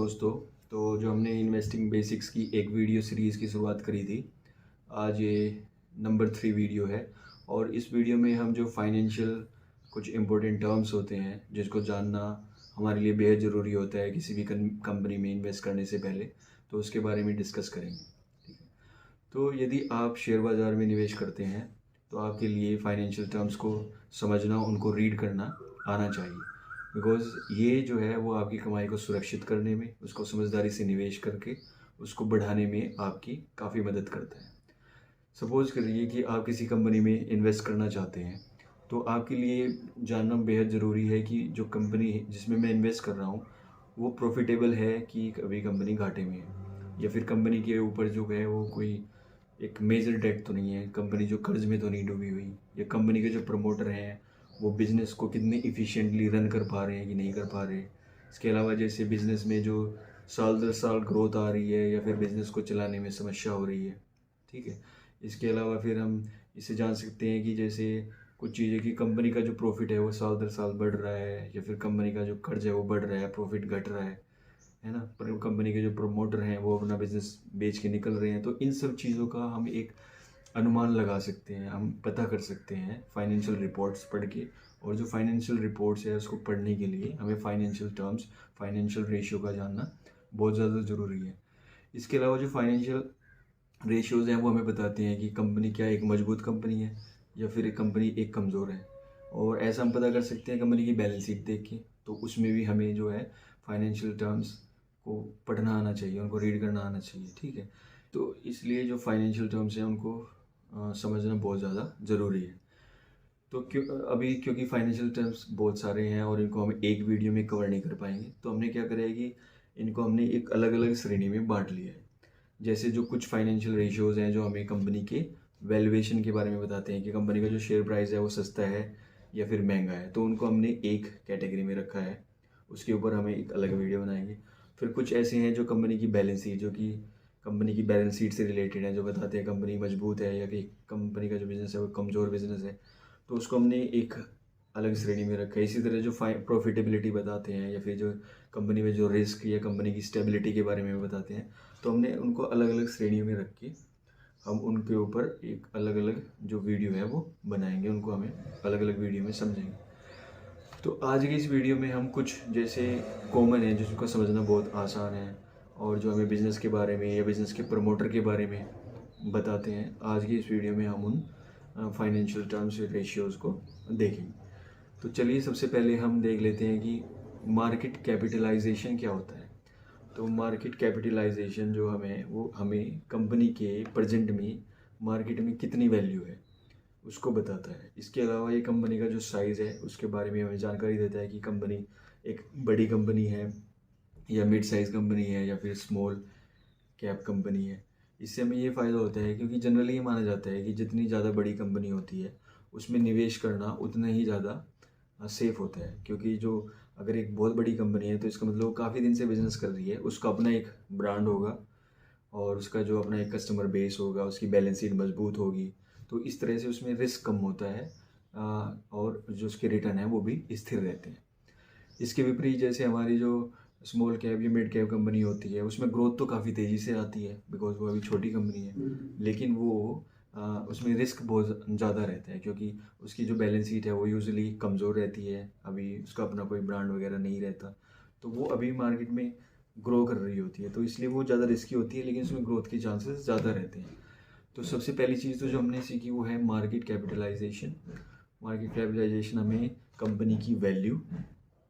दोस्तों। तो जो हमने इन्वेस्टिंग बेसिक्स की एक वीडियो सीरीज़ की शुरुआत करी थी, आज ये नंबर 3 वीडियो है। और इस वीडियो में हम जो फाइनेंशियल कुछ इम्पोर्टेंट टर्म्स होते हैं जिसको जानना हमारे लिए बेहद ज़रूरी होता है किसी भी कंपनी में इन्वेस्ट करने से पहले, तो उसके बारे में डिस्कस करेंगे। ठीक है। तो यदि आप शेयर बाज़ार में निवेश करते हैं तो आपके लिए फाइनेंशियल टर्म्स को समझना, उनको रीड करना आना चाहिए। बिकॉज़ ये जो है वो आपकी कमाई को सुरक्षित करने में, उसको समझदारी से निवेश करके उसको बढ़ाने में आपकी काफ़ी मदद करता है। सपोज़ करिए कि आप किसी कंपनी में इन्वेस्ट करना चाहते हैं, तो आपके लिए जानना बेहद ज़रूरी है कि जो कंपनी जिसमें मैं इन्वेस्ट कर रहा हूँ, वो प्रॉफ़िटेबल है कि कभी कंपनी घाटे में है, या फिर कंपनी के ऊपर जो है वो कोई एक मेजर डेट तो नहीं है, कंपनी जो कर्ज में तो नहीं डूबी हुई, या कंपनी के जो प्रमोटर हैं वो बिज़नेस को कितने इफ़िशिएंटली रन कर पा रहे हैं कि नहीं कर पा रहे। इसके अलावा जैसे बिज़नेस में जो साल दर साल ग्रोथ आ रही है या फिर बिज़नेस को चलाने में समस्या हो रही है। ठीक है। इसके अलावा फिर हम इससे जान सकते हैं कि जैसे कुछ चीज़ें कि कंपनी का जो प्रॉफिट है वो साल दर साल बढ़ रहा है, या फिर कंपनी का जो कर्ज है वो बढ़ रहा है, प्रॉफिट घट रहा है ना। पर कंपनी के जो प्रमोटर हैं वो अपना बिजनेस बेच के निकल रहे हैं। तो इन सब चीज़ों का हम एक अनुमान लगा सकते हैं, हम पता कर सकते हैं फाइनेंशियल रिपोर्ट्स पढ़ के। और जो फाइनेंशियल रिपोर्ट्स है उसको पढ़ने के लिए हमें फाइनेंशियल टर्म्स, फाइनेंशियल रेशियो का जानना बहुत ज़्यादा ज़रूरी है। इसके अलावा जो फाइनेंशियल रेशियोज़ हैं वो हमें बताते हैं कि कंपनी क्या एक मजबूत कंपनी है या फिर एक कंपनी एक कमज़ोर है। और ऐसा हम पता कर सकते हैं कंपनी की बैलेंस शीट देख के। तो उसमें भी हमें जो है फाइनेंशियल टर्म्स को पढ़ना आना चाहिए, उनको रीड करना आना चाहिए। ठीक है। तो इसलिए जो फाइनेंशियल टर्म्स हैं उनको समझना बहुत ज़्यादा ज़रूरी है। तो क्योंकि फाइनेंशियल टर्म्स बहुत सारे हैं और इनको हम एक वीडियो में कवर नहीं कर पाएंगे, तो हमने क्या करा है कि इनको हमने एक अलग अलग श्रेणी में बांट लिया है। जैसे जो कुछ फाइनेंशियल रेशियोज़ हैं जो हमें कंपनी के वैल्यूएशन के बारे में बताते हैं कि कंपनी का जो शेयर प्राइस है वो सस्ता है या फिर महंगा है, तो उनको हमने एक कैटेगरी में रखा है। उसके ऊपर हमें एक अलग वीडियो बनाएंगे। फिर कुछ ऐसे हैं जो कंपनी की बैलेंस शीट, जो कि कंपनी की बैलेंस शीट से रिलेटेड है, जो बताते हैं कंपनी मजबूत है या कि कंपनी का जो बिज़नेस है वो कमज़ोर बिज़नेस है, तो उसको हमने एक अलग श्रेणी में रखा है। इसी तरह जो प्रॉफिटेबिलिटी बताते हैं या फिर जो कंपनी में जो रिस्क या कंपनी की स्टेबिलिटी के बारे में बताते हैं, तो हमने उनको अलग अलग श्रेणियों में रख के हम उनके ऊपर एक अलग अलग जो वीडियो है वो बनाएंगे, उनको हमें अलग अलग वीडियो में समझेंगे। तो आज की इस वीडियो में हम कुछ जैसे कॉमन है जिसको समझना बहुत आसान है और जो हमें बिज़नेस के बारे में या बिज़नेस के प्रमोटर के बारे में बताते हैं, आज की इस वीडियो में हम उन फाइनेंशियल टर्म्स रेशियोज़ को देखेंगे। तो चलिए सबसे पहले हम देख लेते हैं कि मार्केट कैपिटलाइजेशन क्या होता है। तो मार्केट कैपिटलाइजेशन जो हमें वो हमें कंपनी के प्रेजेंट में मार्केट में कितनी वैल्यू है उसको बताता है। इसके अलावा ये कंपनी का जो साइज़ है उसके बारे में हमें जानकारी देता है कि कंपनी एक बड़ी कंपनी है या मिड साइज़ कंपनी है या फिर स्मॉल कैप कंपनी है। इससे हमें ये फ़ायदा होता है क्योंकि जनरली ये माना जाता है कि जितनी ज़्यादा बड़ी कंपनी होती है उसमें निवेश करना उतना ही ज़्यादा सेफ़ होता है। क्योंकि जो अगर एक बहुत बड़ी कंपनी है तो इसका मतलब वो काफ़ी दिन से बिज़नेस कर रही है, उसका अपना एक ब्रांड होगा और उसका जो अपना एक कस्टमर बेस होगा, उसकी बैलेंस शीट मजबूत होगी, तो इस तरह से उसमें रिस्क कम होता है और जो उसके रिटर्न है वो भी स्थिर रहते हैं। इसके विपरीत जैसे हमारी जो स्मॉल कैप या मिड कैप कंपनी होती है उसमें ग्रोथ तो काफ़ी तेज़ी से आती है बिकॉज वो अभी छोटी कंपनी है, लेकिन वो उसमें रिस्क बहुत ज़्यादा रहता है क्योंकि उसकी जो बैलेंस शीट है वो यूजुअली कमज़ोर रहती है, अभी उसका अपना कोई ब्रांड वगैरह नहीं रहता, तो वो अभी मार्केट में ग्रो कर रही होती है, तो इसलिए वो ज़्यादा रिस्की होती है लेकिन उसमें ग्रोथ के चांसेस ज़्यादा रहते हैं। तो सबसे पहली चीज़ तो जो हमने सीखी वो है मार्केट कैपिटलाइजेशन। मार्केट कैपिटलाइजेशन हमें कंपनी की वैल्यू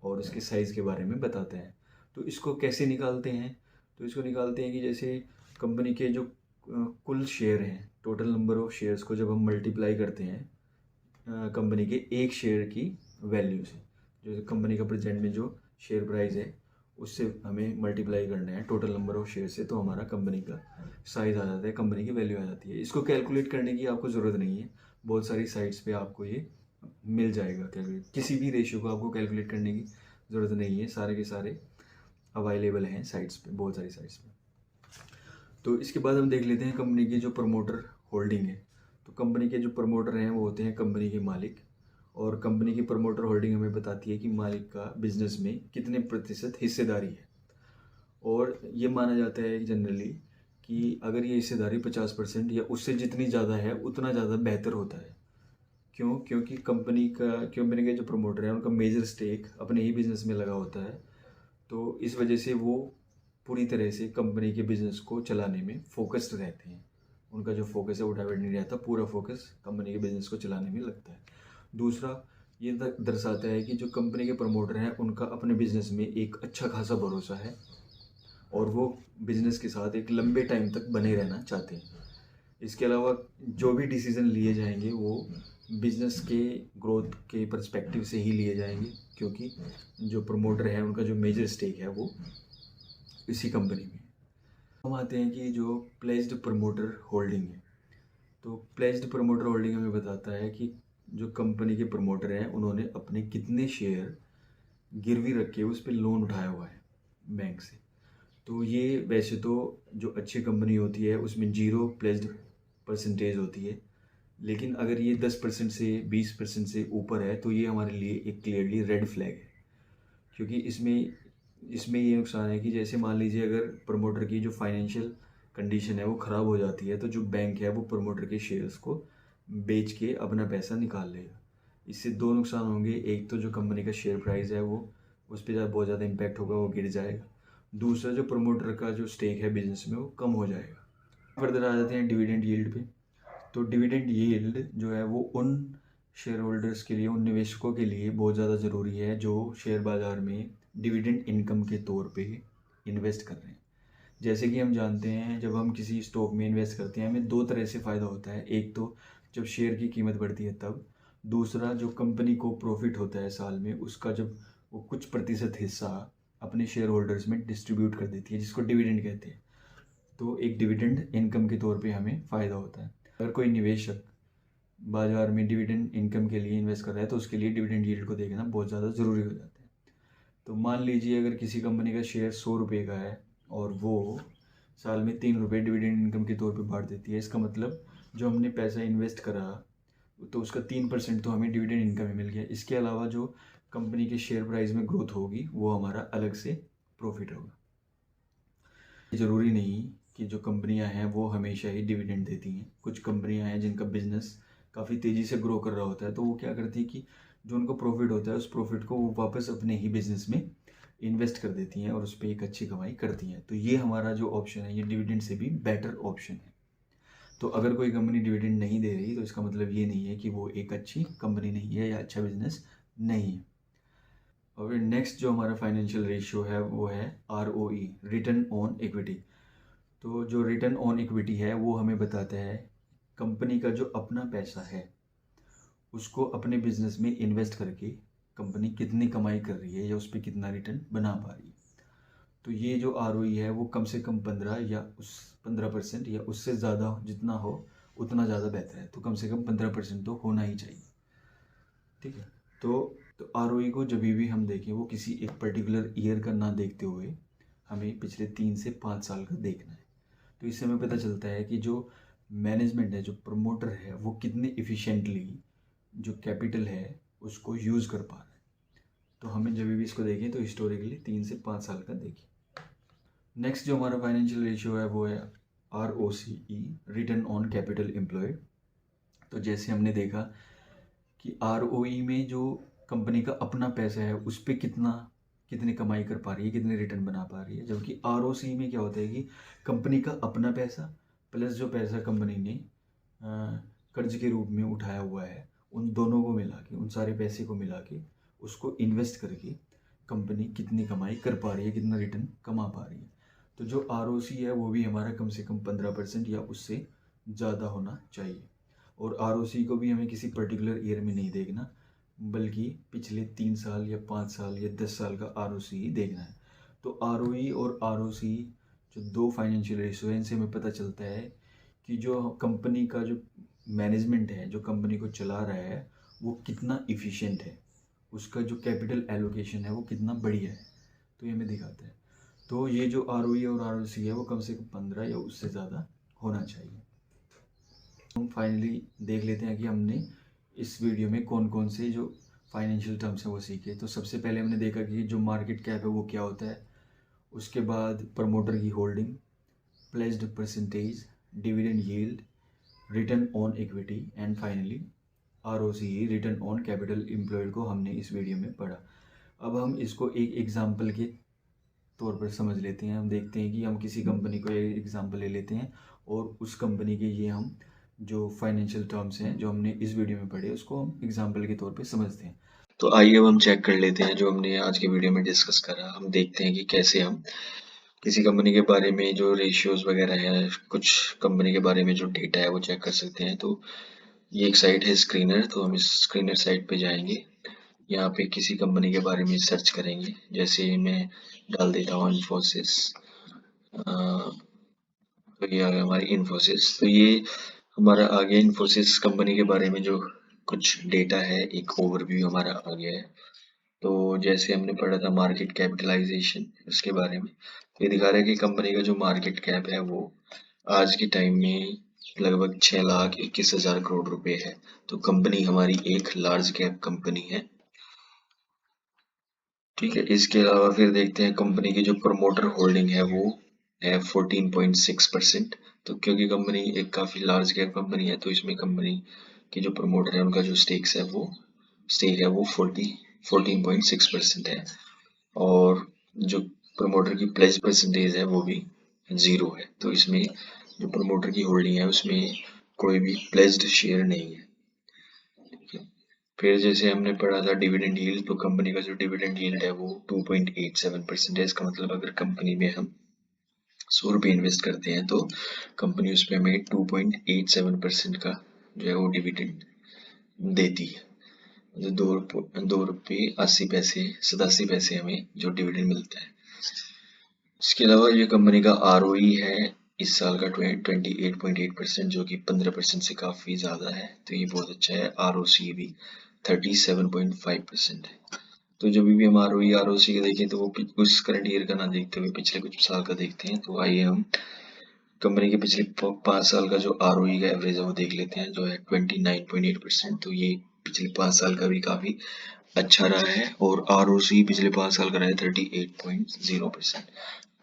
और उसके साइज़ के बारे में बताता है। तो इसको कैसे निकालते हैं? तो इसको निकालते हैं कि जैसे कंपनी के जो कुल शेयर हैं, टोटल नंबर ऑफ़ शेयर्स को जब हम मल्टीप्लाई करते हैं कंपनी के एक शेयर की वैल्यू से, जो कंपनी का प्रेजेंट में जो शेयर प्राइस है उससे हमें मल्टीप्लाई करना है टोटल नंबर ऑफ़ शेयर से, तो हमारा कंपनी का साइज़ आ जाता है, कंपनी की वैल्यू आ जाती है। इसको कैलकुलेट करने की आपको ज़रूरत नहीं है, बहुत सारी साइट्स पे आपको ये मिल जाएगा कैलकुलेट। किसी भी रेशियो को आपको कैलकुलेट करने की ज़रूरत नहीं है, सारे के सारे अवेलेबल हैं साइट्स पे, बहुत सारी साइट्स पे। तो इसके बाद हम देख लेते हैं कंपनी की जो प्रमोटर होल्डिंग है। तो कंपनी के जो प्रमोटर हैं वो होते हैं कंपनी के मालिक, और कंपनी की प्रमोटर होल्डिंग हमें बताती है कि मालिक का बिजनेस में कितने प्रतिशत हिस्सेदारी है। और ये माना जाता है जनरली कि अगर ये हिस्सेदारी 50% या उससे जितनी ज़्यादा है उतना ज़्यादा बेहतर होता है। क्यों? क्योंकि कंपनी के जो प्रमोटर हैं उनका मेजर स्टेक अपने ही बिजनेस में लगा होता है, तो इस वजह से वो पूरी तरह से कंपनी के बिजनेस को चलाने में फोकस्ड रहते हैं। उनका जो फोकस है वो डाइवर्ट नहीं रहता, पूरा फोकस कंपनी के बिजनेस को चलाने में लगता है। दूसरा, ये दर्शाता है कि जो कंपनी के प्रमोटर हैं उनका अपने बिजनेस में एक अच्छा खासा भरोसा है और वो बिजनेस के साथ एक लंबे टाइम तक बने रहना चाहते हैं। इसके अलावा जो भी डिसीज़न लिए जाएंगे वो बिजनेस के ग्रोथ के पर्सपेक्टिव से ही लिए जाएंगे, क्योंकि जो प्रमोटर है उनका जो मेजर स्टेक है वो इसी कंपनी में। हम आते हैं कि जो प्लेज्ड प्रमोटर होल्डिंग है, तो प्लेज्ड प्रमोटर होल्डिंग हमें बताता है कि जो कंपनी के प्रमोटर हैं उन्होंने अपने कितने शेयर गिरवी रख के उस पर लोन उठाया हुआ है बैंक से। तो ये वैसे तो जो अच्छी कंपनी होती है उसमें 0 प्लेज्ड परसेंटेज होती है, लेकिन अगर ये 10% से 20% से ऊपर है तो ये हमारे लिए एक क्लियरली रेड फ्लैग है। क्योंकि इसमें ये नुकसान है कि जैसे मान लीजिए अगर प्रमोटर की जो फाइनेंशियल कंडीशन है वो ख़राब हो जाती है तो जो बैंक है वो प्रमोटर के शेयर्स को बेच के अपना पैसा निकाल लेगा। इससे दो नुकसान होंगे, एक तो जो कंपनी का शेयर प्राइस है वो उस पर बहुत ज़्यादा इम्पैक्ट होगा, वो गिर जाएगा। दूसरा, जो प्रमोटर का जो स्टेक है बिजनेस में वो कम हो जाएगा। फर्दर आ जाते हैं डिविडेंड यील्ड पे। तो डिविडेंड यील्ड जो है वो उन शेयर होल्डर्स के लिए, उन निवेशकों के लिए बहुत ज़्यादा ज़रूरी है जो शेयर बाज़ार में डिविडेंड इनकम के तौर पे इन्वेस्ट कर रहे हैं। जैसे कि हम जानते हैं जब हम किसी स्टॉक में इन्वेस्ट करते हैं हमें दो तरह से फ़ायदा होता है। एक तो जब शेयर की कीमत बढ़ती है तब, दूसरा जो कंपनी को प्रॉफिट होता है साल में उसका जब वो कुछ प्रतिशत हिस्सा अपने शेयर होल्डर्स में डिस्ट्रीब्यूट कर देती है, जिसको डिविडेंड कहते हैं। तो एक डिविडेंड इनकम के तौर पे हमें फ़ायदा होता है। अगर कोई निवेशक बाज़ार में डिविडेंड इनकम के लिए इन्वेस्ट कर रहा है तो उसके लिए डिविडेंड यील्ड को देखना बहुत ज़्यादा ज़रूरी हो जाता है। तो मान लीजिए अगर किसी कंपनी का शेयर 100 रुपये का है और वो साल में 3 रुपये डिविडेंड इनकम के तौर पे बांट देती है, इसका मतलब जो हमने पैसा इन्वेस्ट करा तो उसका 3% तो हमें डिविडेंड इनकम ही मिल गया। इसके अलावा जो कंपनी के शेयर प्राइस में ग्रोथ होगी वो हमारा अलग से प्रॉफिट होगा। ज़रूरी नहीं कि जो कंपनियां हैं वो हमेशा ही डिविडेंड देती हैं। कुछ कंपनियां हैं जिनका बिजनेस काफ़ी तेज़ी से ग्रो कर रहा होता है, तो वो क्या करती है कि जो उनको प्रॉफिट होता है उस प्रॉफिट को वो वापस अपने ही बिजनेस में इन्वेस्ट कर देती हैं और उस पर एक अच्छी कमाई करती हैं। तो ये हमारा जो ऑप्शन है ये डिविडेंड से भी बेटर ऑप्शन है। तो अगर कोई कंपनी डिविडेंड नहीं दे रही तो इसका मतलब ये नहीं है कि वो एक अच्छी कंपनी नहीं है या अच्छा बिजनेस नहीं है। और नेक्स्ट जो हमारा फाइनेंशियल रेशियो है वो है ROE, रिटर्न ऑन इक्विटी। तो जो रिटर्न ऑन इक्विटी है वो हमें बताता है कंपनी का जो अपना पैसा है उसको अपने बिजनेस में इन्वेस्ट करके कंपनी कितनी कमाई कर रही है या उस पर कितना रिटर्न बना पा रही है। तो ये जो ROE है वो कम से कम 15% या उससे ज़्यादा जितना हो उतना ज़्यादा बेहतर है। तो कम से कम 15% तो होना ही चाहिए, ठीक है। तो ROE को जब भी हम देखें वो किसी एक पर्टिकुलर ईयर का ना देखते हुए हमें पिछले 3 से 5 साल का देखना है। तो इससे हमें पता चलता है कि जो मैनेजमेंट है, जो प्रमोटर है, वो कितने इफ़िशेंटली जो कैपिटल है उसको यूज़ कर पा रहा है। तो हमें जब भी इसको देखें तो हिस्टोरिकली 3 से 5 साल का देखें। नेक्स्ट जो हमारा फाइनेंशियल रेशियो है वो है ROCE, return on capital employed. तो जैसे हमने देखा कि ROE में जो कंपनी का अपना पैसा है उस पर कितनी कमाई कर पा रही है, कितने रिटर्न बना पा रही है, जबकि ROCE में क्या होता है कि कंपनी का अपना पैसा प्लस जो पैसा कंपनी ने कर्ज के रूप में उठाया हुआ है उन दोनों को मिला के, उन सारे पैसे को मिला के उसको इन्वेस्ट करके कंपनी कितनी कमाई कर पा रही है, कितना रिटर्न कमा पा रही है। तो जो ROCE है वो भी हमारा कम से कम 15% या उससे ज़्यादा होना चाहिए। और ROCE को भी हमें किसी पर्टिकुलर ईयर में नहीं देखना, बल्कि पिछले 3 साल या 5 साल या 10 साल का ROCE देखना है। तो ROE और ROCE जो दो फाइनेंशियल रेशियो है इनसे हमें पता चलता है कि जो कंपनी का जो मैनेजमेंट है, जो कंपनी को चला रहा है, वो कितना इफ़िशिएंट है, उसका जो कैपिटल एलोकेशन है वो कितना बढ़िया है। तो ये हमें दिखाता है। तो ये जो ROE और ROCE है वो कम से कम 15 या उससे ज़्यादा होना चाहिए। हम फाइनली देख लेते हैं कि हमने इस वीडियो में कौन कौन से जो फाइनेंशियल टर्म्स हैं वो सीखे। तो सबसे पहले हमने देखा कि जो मार्केट कैप है वो क्या होता है, उसके बाद प्रमोटर की holding, placed percentage, dividend yield, return on equity and finally ROCE, return on capital employed को हमने इस वीडियो में पढ़ा। अब हम इसको एक एग्जाम्पल के तौर पर समझ लेते हैं। हम देखते हैं कि हम किसी कंपनी को एक एग्जाम्पल ले लेते हैं और उस कंपनी के ये हम जो फाइनेंशियल टर्म्स हैं जो हमने इस वीडियो में पढ़े उसको हम एग्जाम्पल के तौर पे समझते हैं। तो आइए अब हम चेक कर लेते हैं जो हमने आज के वीडियो में डिस्कस करा। हम देखते हैं कि कैसे हम किसी कंपनी के बारे में जो रेशियोज वगैरह है, कुछ कंपनी के बारे में जो डेटा है वो चेक कर सकते हैं। तो ये एक साइट है स्क्रीनर, तो हम इस स्क्रीनर साइट पे जाएंगे। यहाँ पे किसी कंपनी के बारे में सर्च करेंगे। जैसे मैं डाल देता हूँ इन्फोसिस, तो ये आ गया हमारी इन्फोसिस। तो ये हमारा आ गया इन्फोसिस कंपनी के बारे में जो कुछ डेटा है, एक ओवरव्यू हमारा आ गया है। तो जैसे हमने पढ़ा था मार्केट कैपिटलाइजेशन, उसके बारे में ये दिखा रहा है कि कंपनी का जो मार्केट कैप है वो आज के टाइम में लगभग 6,21,000 करोड़ रुपए है। तो कंपनी हमारी एक लार्ज कैप कंपनी है, ठीक है। इसके अलावा फिर देखते हैं कंपनी की जो प्रमोटर होल्डिंग है वो है 14.6%। तो क्योंकि कंपनी एक काफी लार्ज कैप कंपनी है तो इसमें कंपनी की जो प्रमोटर है उनका जो स्टेक है वो 14.6% है। और जो प्रमोटर की प्लेज परसेंटेज है वो भी 0 है। तो इसमें जो प्रमोटर की होल्डिंग है उसमें कोई भी प्लेज्ड शेयर नहीं है। फिर जैसे हमने पढ़ा था डिविडेंड यील्ड, तो कंपनी का जो डिविडेंड यील्ड है वो 2.87% है। इसका मतलब अगर कंपनी में हम 100 रुपये इन्वेस्ट करते हैं तो कंपनी उसमें हमें 2.87% का जो है वो डिविडेंड देती है। जो 2 रुपये 87 पैसे हमें जो डिविडेंड मिलता है। इसके अलावा ये कंपनी का ROE है इस साल का 28.8%, जो कि 15% से काफी ज्यादा है। तो ये बहुत अच्छा है। ROCE भी 37.5% है। तो जब भी हम ROE का देखें तो वो उस करंट ईयर का ना देखते हुए पिछले कुछ साल का देखते हैं। तो आइए हम कंपनी के पिछले 5 साल का जो ROE का एवरेज है वो देख लेते हैं, जो है 29.8%। तो ये पिछले 5 साल का भी काफी अच्छा रहा है। और ROCE पिछले 5 साल का रहा है 38.0%।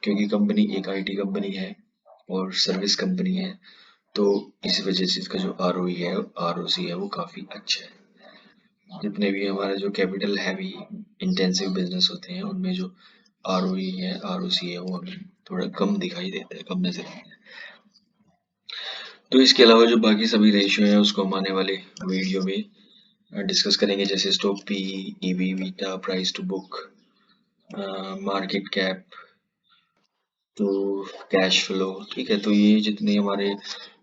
क्योंकि कंपनी एक IT कंपनी है और सर्विस कंपनी है, तो इस वजह से इसका जो ROE है ROCE है वो काफी अच्छा है। जितने भी हमारे जो कैपिटल हैवी इंटेंसिव बिजनेस होते हैं उनमें जो ROE है ROCE है वो हमें थोड़ा कम दिखाई देता है, कम नजर आता है। तो इसके अलावा जो बाकी सभी रेशियो हैं उसको हम आने वाले वीडियो में डिस्कस करेंगे। जैसे stock PE, EV, beta, price to book, market cap, तो कैश फ्लो, ठीक है। तो ये जितने हमारे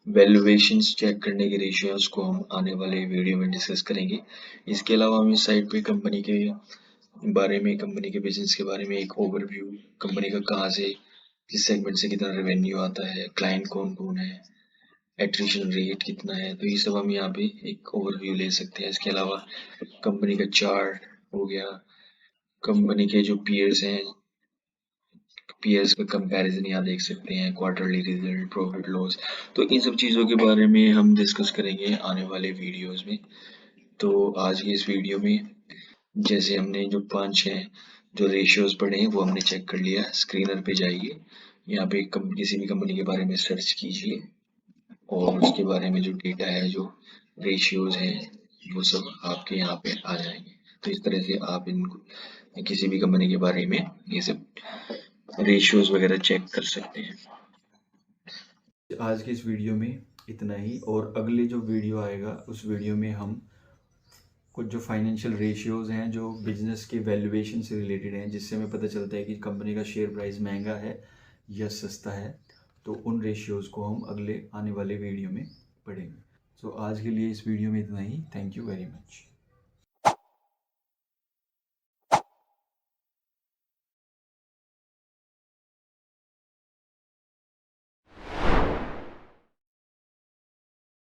वैल्यूएशंस चेक करने के रेशियो है उसको हम आने वाले वीडियो में डिस्कस करेंगे। इसके अलावा हम इस साइड पे कंपनी के बारे में, कंपनी के बिजनेस के बारे में एक ओवरव्यू, कंपनी का कहाँ से किस सेगमेंट से कितना रेवेन्यू आता है, क्लाइंट कौन कौन है, एट्रिशन रेट कितना है, तो ये सब हम यहाँ पे एक ओवरव्यू ले सकते हैं। इसके अलावा कंपनी का चार्ट हो गया, कंपनी के जो पीयर्स हैं, पीयर्स का कंपैरिजन यहाँ देख सकते हैं, क्वार्टरली रिजल्ट, प्रॉफिट लॉस। तो इन सब चीज़ों के बारे में हम डिस्कस करेंगे आने वाले वीडियोस में। तो आज की इस वीडियो में जैसे हमने जो 5-6 जो रेशियोज पढ़े हैं वो हमने चेक कर लिया। स्क्रीनर पे जाइए, यहाँ पे किसी भी कंपनी के बारे में सर्च कीजिए और उसके बारे में जो डेटा है, जो रेशियोज हैं, वो सब आपके यहाँ पे आ जाएंगे। तो इस तरह से आप इनको किसी भी कंपनी के बारे में ये सब रेशियोज वगैरह चेक कर सकते हैं। आज के इस वीडियो में इतना ही, और अगले जो वीडियो आएगा उस वीडियो में हम कुछ जो फाइनेंशियल रेशियोज हैं जो बिजनेस के वैल्यूएशन से रिलेटेड हैं, जिससे हमें पता चलता है कि कंपनी का शेयर प्राइस महंगा है या सस्ता है, तो उन रेशियोज को हम अगले आने वाले वीडियो में पढ़ेंगे। सो आज के लिए इस वीडियो में इतना ही। Thank you very much.